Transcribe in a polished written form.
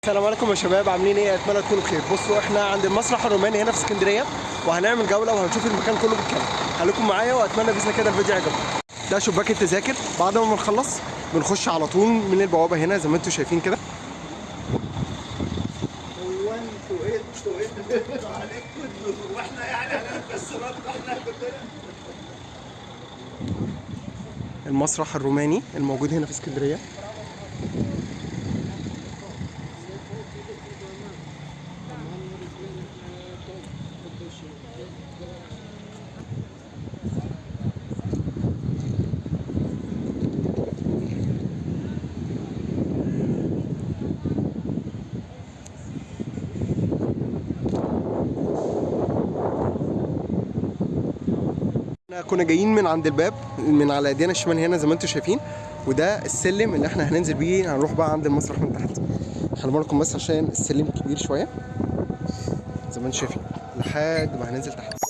السلام عليكم يا شباب، عاملين ايه؟ اتمنى تكونوا بخير. بصوا احنا عند المسرح الروماني هنا في اسكندريه، وهنعمل جوله وهنشوف المكان كله بالكامل. خليكم معايا واتمنى باذن الله كده الفيديو يعجبكم. ده شباك التذاكر، بعد ما بنخلص بنخش على طول من البوابه هنا زي ما انتم شايفين كده. هو انتوا ايه عليكم واحنا يعني بس احنا المسرح الروماني الموجود هنا في اسكندريه. كنا جايين من عند الباب من على ايدينا الشمال هنا زي ما انتم شايفين، وده السلم اللي احنا هننزل بيه. هنروح بقى عند المسرح من تحت. خلي بالكم بس عشان السلم كبير شويه زي ما انتم شايفين لحد ما هننزل تحت.